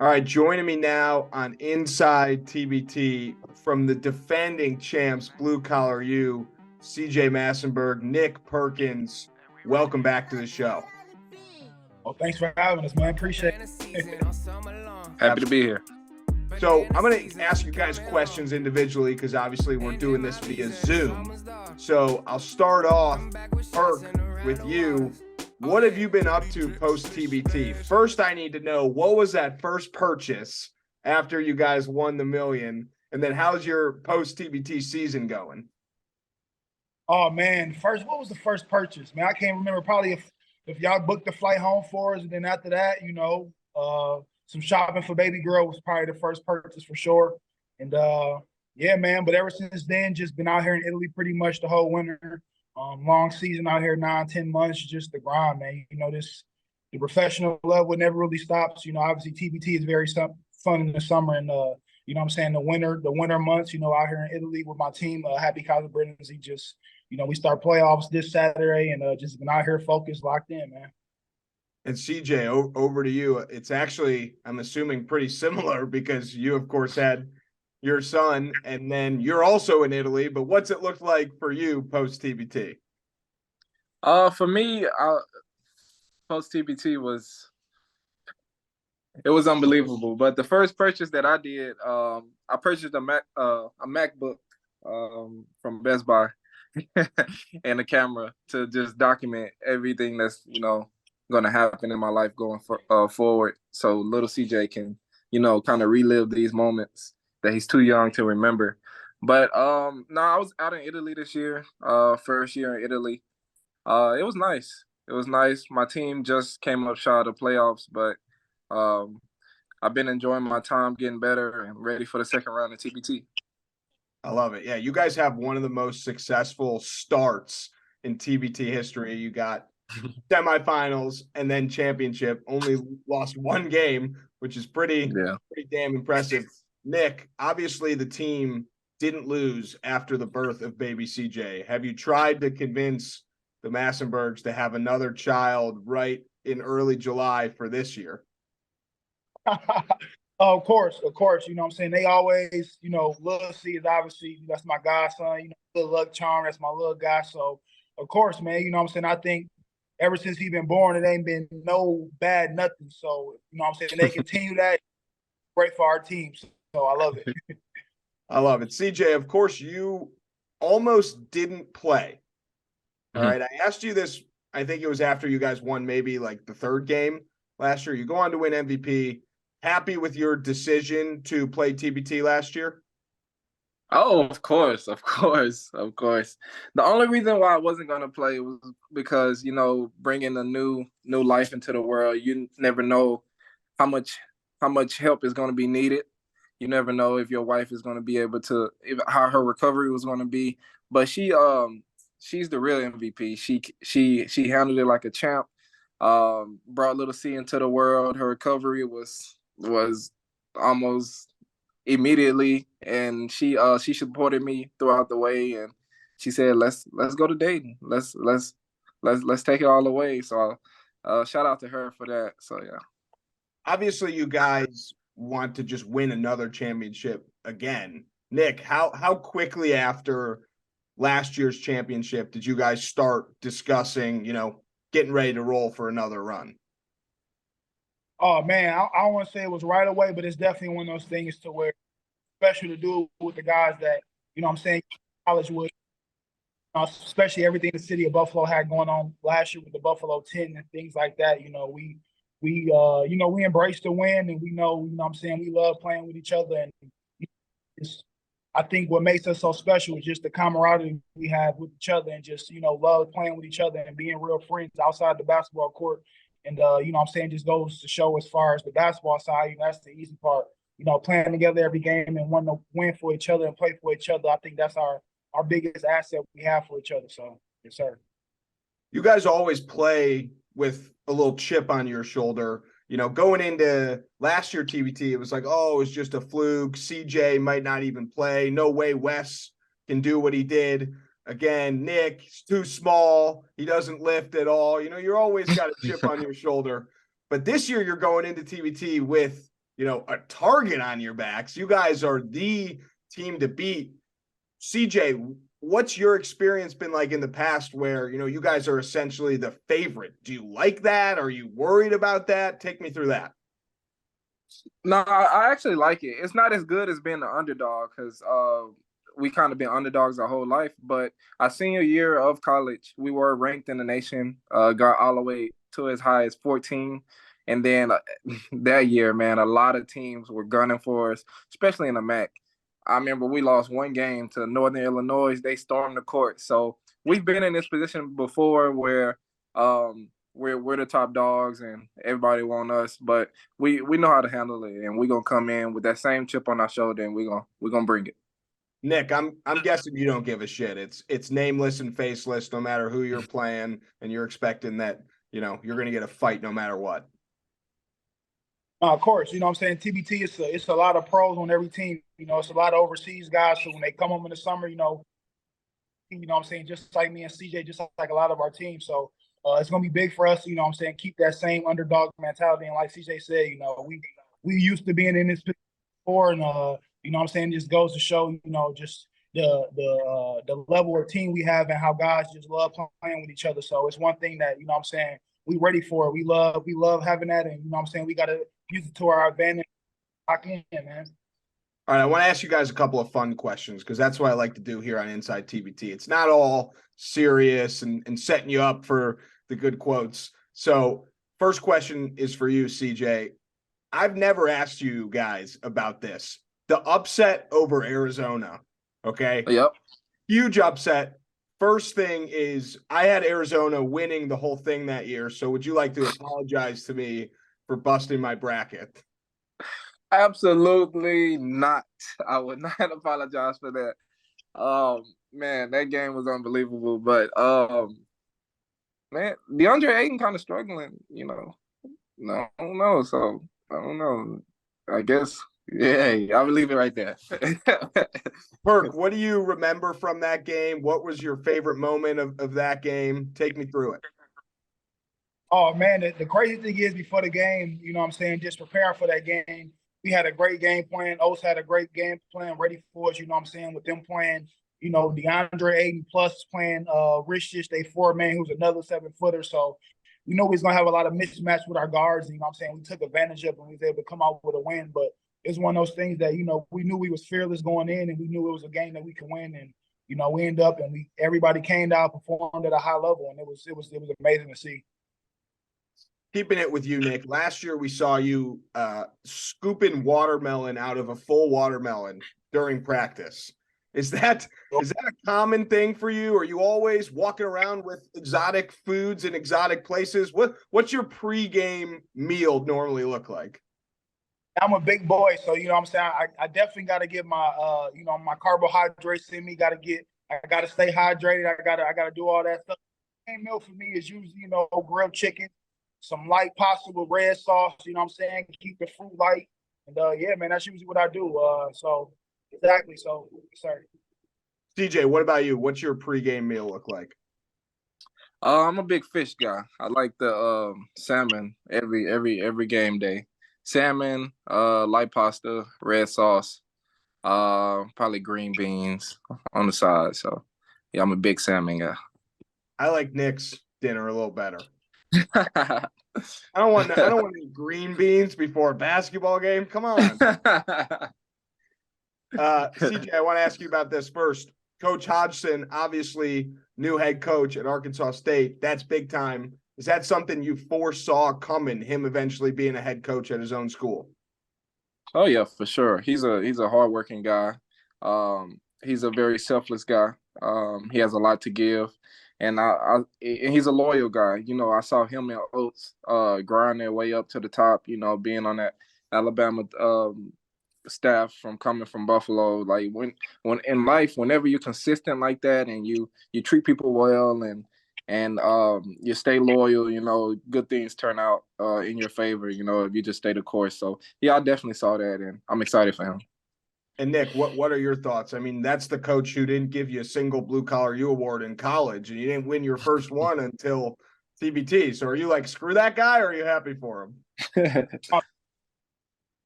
All right, joining me now on Inside TBT from the defending champs, Blue Collar U, CJ Massinburg, Nick Perkins. Welcome back to the show. Well, thanks for having us, man. Appreciate it. Happy to be here. So I'm going to ask you guys questions individually because obviously we're doing this via Zoom. So I'll start off, Perk, with you. What have you been up to post-TBT? First, I need to know, what was that first purchase after you guys won the million? And then how's your post-TBT season going? Oh, man. What was the first purchase? Man, I can't remember. Probably if y'all booked the flight home for us, and then after that, some shopping for baby girl was probably the first purchase for sure. And, yeah, man. But ever since then, just been out here in Italy pretty much the whole winter. Long season out here, 9-10 months, just the grind, man. The professional level never really stops. Obviously TBT is very fun in the summer, and the winter months, out here in Italy with my team, Happy College Britons. We start playoffs this Saturday, and just been out here focused, locked in, man. And CJ, over to you. It's actually, I'm assuming, pretty similar because you, of course, had your son, and then you're also in Italy. But what's it look like for you post TBT? For me, post TBT was unbelievable. But the first purchase that I did, I purchased a MacBook from Best Buy and a camera to just document everything that's going to happen in my life going forward. So little CJ can kind of relive these moments that he's too young to remember. But no, I was out in Italy this year, first year in Italy. It was nice. It was nice. My team just came up short of playoffs, but I've been enjoying my time, getting better, and ready for the second round of TBT. I love it. Yeah, you guys have one of the most successful starts in TBT history. You got semifinals and then championship. Only lost one game, which is pretty damn impressive. Nick, obviously the team didn't lose after the birth of baby CJ. Have you tried to convince the Massinburgs to have another child right in early July for this year? Of course. You know what I'm saying? They always, Lil C is obviously, that's my godson, good luck charm, that's my little guy. So, of course, man, you know what I'm saying? I think ever since he's been born, it ain't been no bad nothing. So, you know what I'm saying? They continue that. Great for our team. So I love it. I love it. CJ, of course, you almost didn't play. All right. I asked you this, I think it was after you guys won maybe like the third game last year. You go on to win MVP. Happy with your decision to play TBT last year? Oh, of course. The only reason why I wasn't going to play was because, bringing a new life into the world, you never know how much help is going to be needed. You never know if your wife is going to be able to, how her recovery was going to be. But she's the real MVP. She handled it like a champ. Brought little C into the world. Her recovery was almost immediately, and she supported me throughout the way, and she said, let's go to Dayton. Let's take it all the way. So shout out to her for that. So yeah. Obviously, you guys want to just win another championship again. Nick, how quickly after last year's championship did you guys start discussing, getting ready to roll for another run? Oh, man, I don't want to say it was right away, but it's definitely one of those things to where special to do with the guys that, college with, especially everything the city of Buffalo had going on last year with the Buffalo 10 and things like that. We embrace the win, and we love playing with each other. And I think what makes us so special is just the camaraderie we have with each other, and just, love playing with each other and being real friends outside the basketball court. And, just goes to show as far as the basketball side, that's the easy part. Playing together every game and wanting to win for each other and play for each other. I think that's our biggest asset we have for each other. So, yes, sir. You guys always play with a little chip on your shoulder. Going into last year TBT, it was like, oh, it's just a fluke. CJ might not even play. No way Wes can do what he did. Again, Nick, he's too small. He doesn't lift at all. You're always got a chip on your shoulder. But this year you're going into TBT with a target on your backs. You guys are the team to beat. CJ, what's your experience been like in the past where, you guys are essentially the favorite? Do you like that? Are you worried about that? Take me through that. No, I actually like it. It's not as good as being the underdog because we kind of been underdogs our whole life. But our senior year of college, we were ranked in the nation, got all the way to as high as 14. And then that year, man, a lot of teams were gunning for us, especially in the MAC. I remember we lost one game to Northern Illinois. They stormed the court. So we've been in this position before where we're the top dogs and everybody want us, but we know how to handle it, and we're gonna come in with that same chip on our shoulder, and we're gonna bring it. Nick, I'm guessing you don't give a shit. It's nameless and faceless, no matter who you're playing, and you're expecting that you're gonna get a fight no matter what. Of course, you know what I'm saying? TBT, it's a lot of pros on every team. It's a lot of overseas guys. So when they come home in the summer, what I'm saying, just like me and CJ, just like a lot of our teams. So it's gonna be big for us, keep that same underdog mentality. And like CJ said, we used to being in this before, and just goes to show, just the level of team we have and how guys just love playing with each other. So it's one thing that, we ready for it. We love having that, and we gotta use it to our advantage. Lock in, man. All right, I want to ask you guys a couple of fun questions because that's what I like to do here on Inside TBT. It's not all serious and setting you up for the good quotes. So first question is for you, CJ. I've never asked you guys about this. The upset over Arizona, okay? Yep. Huge upset. First thing is I had Arizona winning the whole thing that year. So would you like to apologize to me for busting my bracket? Absolutely not. I would not apologize for that. Man, that game was unbelievable. But man, DeAndre Ayton kind of struggling, No, I don't know. So I don't know. I guess, yeah, I'll leave it right there. Perk, what do you remember from that game? What was your favorite moment of that game? Take me through it. Oh man, the crazy thing is before the game, just preparing for that game. We had a great game plan. Oaks had a great game plan ready for us, with them playing, DeAndre Ayton plus playing Rich, they 4-man, who's another 7-footer. So we know he's gonna have a lot of mismatch with our guards. We took advantage of it and we was able to come out with a win. But it's one of those things that, we knew we was fearless going in and we knew it was a game that we could win. And, we ended up and everybody came out, performed at a high level, and it was amazing to see. Keeping it with you, Nick. Last year we saw you scooping watermelon out of a full watermelon during practice. Is that a common thing for you? Are you always walking around with exotic foods in exotic places? What's your pregame meal normally look like? I'm a big boy, so I definitely got to get my my carbohydrates in me. I gotta stay hydrated. I gotta do all that stuff. Main meal for me is usually grilled chicken, some light pasta with red sauce, keep the fruit light. And yeah, man, that's usually what I do. So exactly. So sorry. CJ, what about you? What's your pregame meal look like? I'm a big fish guy. I like the salmon every game day. Salmon, light pasta, red sauce, probably green beans on the side. So yeah, I'm a big salmon guy. I like Nick's dinner a little better. I don't want any green beans before a basketball game. Come on. CJ, I want to ask you about this first. Coach Hodgson, obviously new head coach at Arkansas State. That's big time. Is that something you foresaw coming, him eventually being a head coach at his own school? Oh yeah, for sure. He's a hardworking guy. He's a very selfless guy. He has a lot to give. And he's a loyal guy. I saw him and Oates grind their way up to the top, being on that Alabama staff coming from Buffalo. Like when in life, whenever you're consistent like that and you treat people well and you stay loyal, good things turn out in your favor, if you just stay the course. So yeah, I definitely saw that and I'm excited for him. And Nick, what are your thoughts? I mean, that's the coach who didn't give you a single Blue Collar U award in college, and you didn't win your first one until TBT. So are you like, screw that guy, or are you happy for him?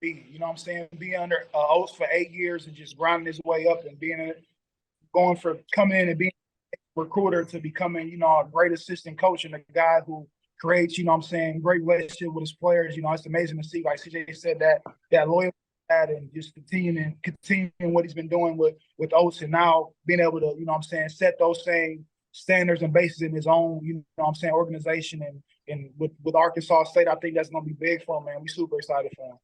be. You know what I'm saying? Being under Oates for 8 years and just grinding his way up and going for coming in and being a recruiter to becoming, you know, a great assistant coach and a guy who creates, you know what I'm saying, great relationship with his players. You know, it's amazing to see, like CJ said, that loyalty and just continuing what he's been doing with Oates, and now being able to, you know what I'm saying, set those same standards and bases in his own, you know what I'm saying, organization and with Arkansas State. I think that's going to be big for him, man. We're super excited for him.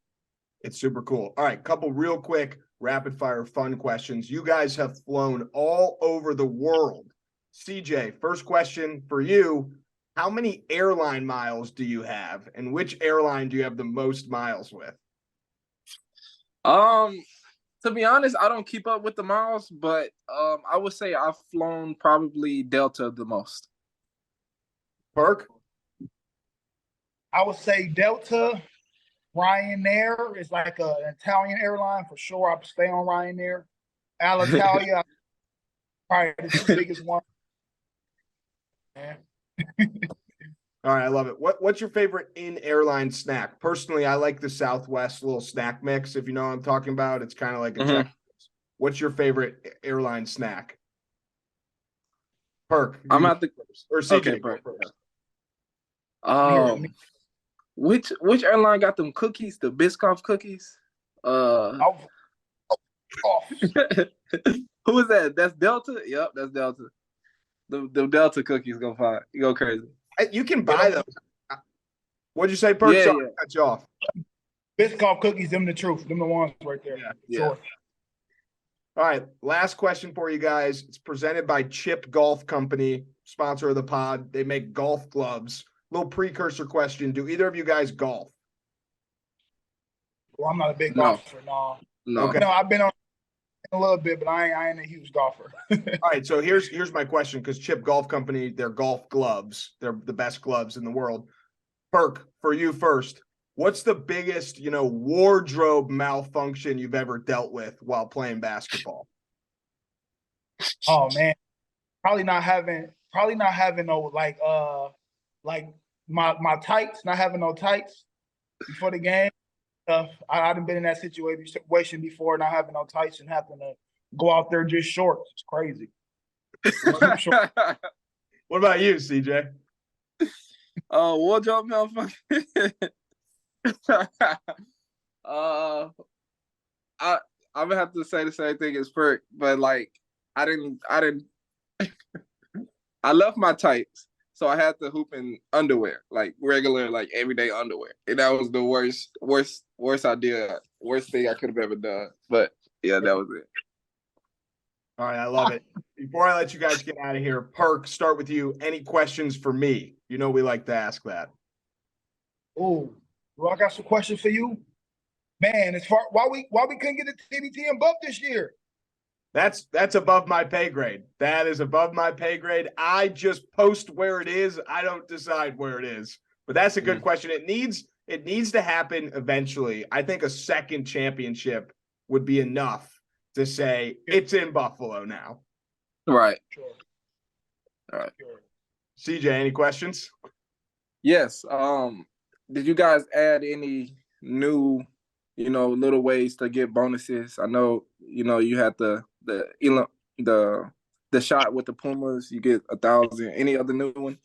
It's super cool. All right, couple real quick rapid fire fun questions. You guys have flown all over the world. CJ, first question for you. How many airline miles do you have, and which airline do you have the most miles with? To be honest, I don't keep up with the miles, but I would say I've flown probably Delta the most. Perk? I would say Delta. Ryanair is like an Italian airline for sure. I stay on Ryanair. Alitalia, probably the two biggest ones. All right, I love it. What's your favorite in-airline snack? Personally, I like the Southwest little snack mix. If you know what I'm talking about, it's kind of like a check. What's your favorite airline snack? Perk. I'm at the or CJ. Okay, Perk. Which airline got them cookies? The Biscoff cookies? Who is that? That's Delta? Yep, that's Delta. The Delta cookies go crazy. You can buy those. What'd you say, Perk? Yeah, Sorry, cut you off. Biscoff cookies, them the truth. Them the ones right there. Yeah. Sure. All right, last question for you guys. It's presented by Chip Golf Company, sponsor of the pod. They make golf gloves. Little precursor question. Do either of you guys golf? Well, I'm not a big golfer. No. Okay. No, I've been on a little bit, but I ain't a huge golfer. All right, so here's my question, because Chip Golf Company, their golf gloves, they're the best gloves in the world. Perk, for you first, what's the biggest, wardrobe malfunction you've ever dealt with while playing basketball? Oh man, probably not having no like my tights, not having no tights before the game. I've been in that situation before, not having no tights and having to go out there just shorts. It's crazy. What about you, CJ? Wardrobe malfunction. I would have to say the same thing as Perk, but like I didn't I left my tights, so I had to hoop in underwear, like regular, like everyday underwear. And that was the worst idea, worst thing I could have ever done. But yeah, that was it. All right, I love it. Before I let you guys get out of here, Perk, start with you. Any questions for me? You know we like to ask that. Oh, well, I got some questions for you. Man, as far why we couldn't get the TBT and Buff this year? That's above my pay grade. That is above my pay grade. I just post where it is. I don't decide where it is. But that's a good question. It needs to happen eventually. I think a second championship would be enough to say it's in Buffalo now. Right. Sure. All right. Sure. CJ, any questions? Yes. Did you guys add any new, little ways to get bonuses? I know, you had the shot with the Pumas, you get 1,000. Any other new one?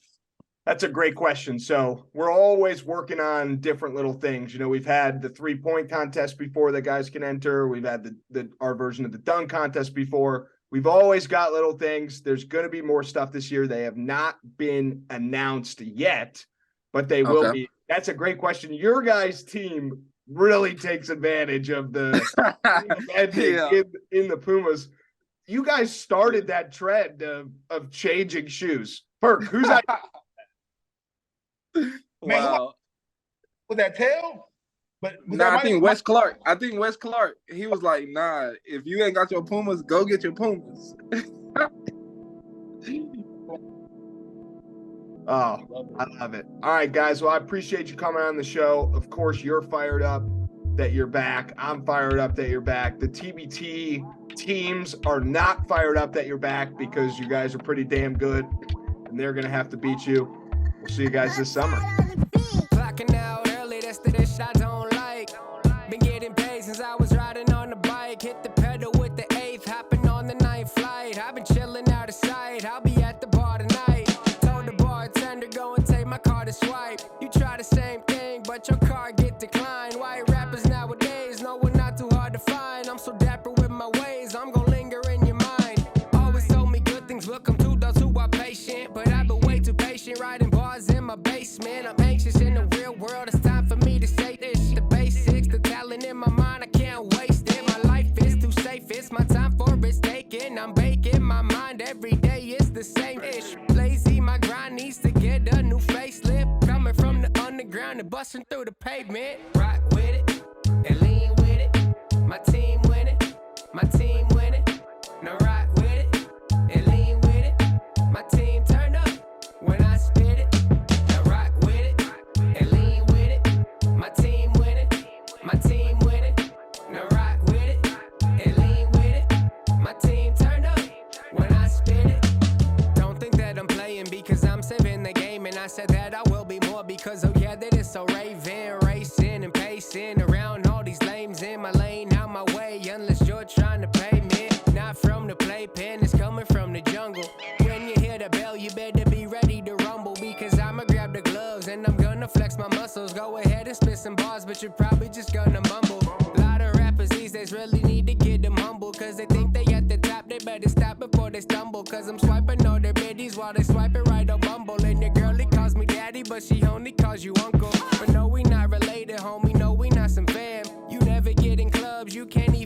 That's a great question. So we're always working on different little things. We've had the 3-point contest before that guys can enter. We've had our version of the dunk contest before. We've always got little things. There's going to be more stuff this year. They have not been announced yet, but they will be. That's a great question. Your guys' team really takes advantage of the in the Pumas. You guys started that trend of changing shoes. Perk, who's that? Wow. With that tail? But I think Wes Clark. He was like, nah, if you ain't got your Pumas, go get your Pumas. Oh, I love it. All right, guys. Well, I appreciate you coming on the show. Of course, you're fired up that you're back. I'm fired up that you're back. The TBT teams are not fired up that you're back because you guys are pretty damn good, and they're going to have to beat you. We'll see you guys this summer. Clocking out early, that's the dish I don't like. Been getting days since I was riding on the bike. Hit the pedal with the 8th, hopping on the 9th flight. I've been chilling out of sight, I'll be at the bar tonight. Told the bartender, go and take my card to swipe. You try the same thing, but your card get declined. White rappers nowadays, no, we're not too hard to find. I'm so dapper with my ways, I'm gon' linger in your mind. Always told me good things will come to those who are patient, but I've been way too patient, writing bars in my basement. I'm anxious in the real world, it's time for me to say this. The basics, the talent in my mind, I can't waste it. My life is too safe, it's my time for it's taken. I'm baking my mind, every day it's the same-ish. Lazy, my grind needs to get a new facelift. Coming from the underground and busting through the pavement. Rock with it, and lean with it. My team winning, my team winning. Now rock with it, and lean with it. My team turn up when I spit it. Now rock with it, and lean with it. My team winning, my team winning. Now rock with it, and lean with it. My team turn up when I spit it. Don't think that I'm playing because I'm saving the game, and I said that I will be more because oh yeah, that is so raving, racing and pacing around all these lames in my lane, out my way, unless you're trying to pay me. Not from the playpen, it's coming from the jungle. When you hear the bell, you better be ready to rumble because I'ma grab the gloves and I'm gonna flex my muscles. Go ahead and spit some bars, but you're probably just gonna mumble. A lot of rappers these days really need to get them humble cause they think they at the top, they better stop before they stumble. Cause I'm swiping all their biddies while they swiping right on Bumble. And your girlie calls me daddy, but she only calls you uncle. But no, we not related, homie, no, we not some fam. You never get in clubs, you can't even